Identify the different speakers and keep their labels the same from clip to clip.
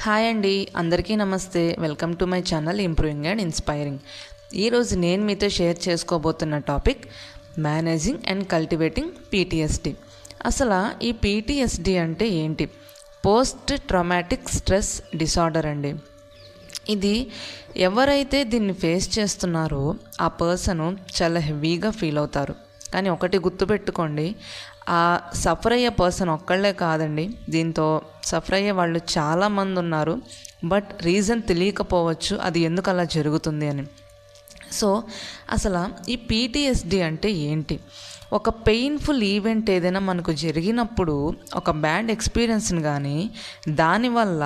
Speaker 1: Hi అండి, అందరికీ నమస్తే. Welcome to my channel improving and inspiring. ఈరోజు నేను మీతో షేర్ చేసుకోబోతున్న topic managing and cultivating PTSD. అసలు ఈ పీటీఎస్డి అంటే ఏంటి? పోస్ట్ ట్రామాటిక్ స్ట్రెస్ డిసార్డర్ అండి. ఇది ఎవరైతే దీన్ని ఫేస్ చేస్తున్నారో ఆ పర్సన్ చాలా హెవీగా ఫీల్ అవుతారు. కానీ ఒకటి గుర్తుపెట్టుకోండి, ఆ సఫర్ అయ్యే పర్సన్ ఒక్కళ్ళే కాదండి, దీంతో సఫర్ అయ్యే వాళ్ళు చాలామంది ఉన్నారు. బట్ రీజన్ తెలియకపోవచ్చు అది ఎందుకు అలా జరుగుతుంది అని. సో అసలు ఈ పీటీఎస్డి అంటే ఏంటి? ఒక పెయిన్ఫుల్ ఈవెంట్ ఏదైనా మనకు జరిగినప్పుడు ఒక బ్యాడ్ ఎక్స్పీరియన్స్ని కానీ దానివల్ల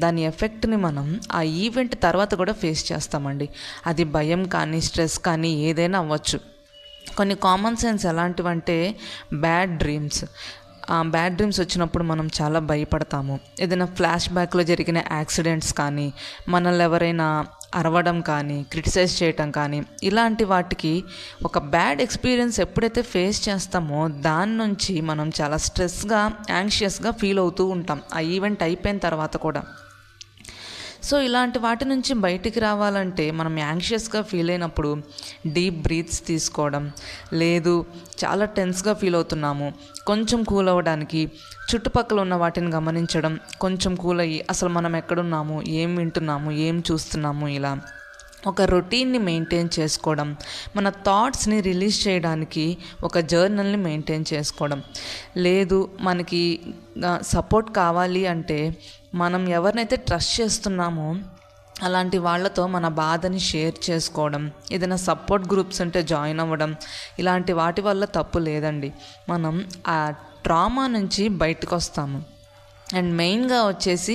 Speaker 1: దాని ఎఫెక్ట్ని మనం ఆ ఈవెంట్ తర్వాత కూడా ఫేస్ చేస్తామండి. అది భయం కానీ స్ట్రెస్ కానీ ఏదైనా అవ్వచ్చు. కొన్ని కామన్ సెన్స్ ఎలాంటివంటే బ్యాడ్ డ్రీమ్స్ వచ్చినప్పుడు మనం చాలా భయపడతాము. ఏదైనా ఫ్లాష్ బ్యాక్లో జరిగిన యాక్సిడెంట్స్ కానీ, మనల్ని ఎవరైనా అరవడం కానీ, క్రిటిసైజ్ చేయటం కానీ, ఇలాంటి వాటికి ఒక బ్యాడ్ ఎక్స్పీరియన్స్ ఎప్పుడైతే ఫేస్ చేస్తామో దాని నుంచి మనం చాలా స్ట్రెస్గా, యాంగ్షియస్గా ఫీల్ అవుతూ ఉంటాం ఆ ఈవెంట్ అయిపోయిన తర్వాత కూడా. సో ఇలాంటి వాటి నుంచి బయటికి రావాలంటే మనం యాంగ్షియస్గా ఫీల్ అయినప్పుడు డీప్ బ్రీత్స్ తీసుకోవడం, లేదు చాలా టెన్స్గా ఫీల్ అవుతున్నాము, కొంచెం కూల్ అవ్వడానికి చుట్టుపక్కల ఉన్న వాటిని గమనించడం, కొంచెం కూల్ అయ్యి అసలు మనం ఎక్కడున్నాము, ఏం వింటున్నాము, ఏం చూస్తున్నాము, ఇలా ఒక రొటీన్ని మెయింటైన్ చేసుకోవడం, మన థాట్స్ని రిలీజ్ చేయడానికి ఒక జర్నల్ని మెయింటైన్ చేసుకోవడం, లేదు మనకి సపోర్ట్ కావాలి అంటే మనం ఎవరినైతే ట్రస్ట్ చేస్తున్నామో అలాంటి వాళ్ళతో మన బాధని షేర్ చేసుకోవడం, ఏదైనా సపోర్ట్ గ్రూప్స్ ఉంటే జాయిన్ అవ్వడం, ఇలాంటి వాటి వల్ల తప్పు లేదండి. మనం ఆ ట్రామా నుంచి బయటకు వస్తాము. అండ్ మెయిన్గా వచ్చేసి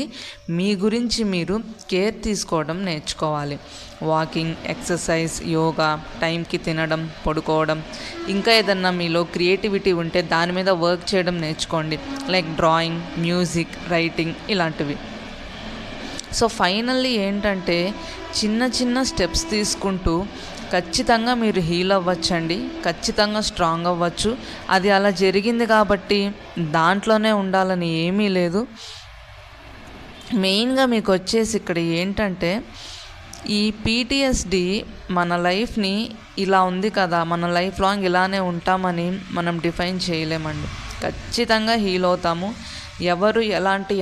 Speaker 1: మీ గురించి మీరు కేర్ తీసుకోవడం నేర్చుకోవాలి. వాకింగ్, ఎక్సర్సైజ్, యోగా, టైంకి తినడం, పడుకోవడం, ఇంకా ఏదన్నా మీలో క్రియేటివిటీ ఉంటే దాని మీద వర్క్ చేయడం నేర్చుకోండి. లైక్ డ్రాయింగ్, మ్యూజిక్, రైటింగ్, ఇలాంటివి. సో ఫైనల్లీ ఏంటంటే చిన్న చిన్న స్టెప్స్ తీసుకుంటూ ఖచ్చితంగా మీరు హీల్ అవ్వచ్చండి, ఖచ్చితంగా స్ట్రాంగ్ అవ్వచ్చు. అది అలా జరిగింది కాబట్టి దాంట్లోనే ఉండాలని ఏమీ లేదు. మెయిన్గా మీకు వచ్చేసి ఇక్కడ ఏంటంటే ఈ పీటీఎస్డి మన లైఫ్ని ఇలా ఉంది కదా, మన లైఫ్ లాంగ్ ఇలానే ఉంటామని మనం డిఫైన్ చేయలేమండి. ఖచ్చితంగా హీల్ అవుతాము. ఎవరు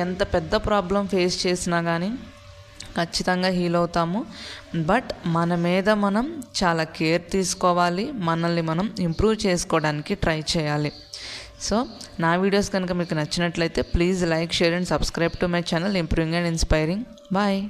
Speaker 1: ఎంత పెద్ద ప్రాబ్లం ఫేస్ చేసినా కానీ ఖచ్చితంగా హీల్ అవుతాము. బట్ మన మీద మనం చాలా కేర్ తీసుకోవాలి, మనల్ని మనం ఇంప్రూవ్ చేసుకోవడానికి ట్రై చేయాలి. సో నా వీడియోస్ కనుక మీకు నచ్చినట్లయితే please like, share and subscribe to my channel improving and inspiring. Bye.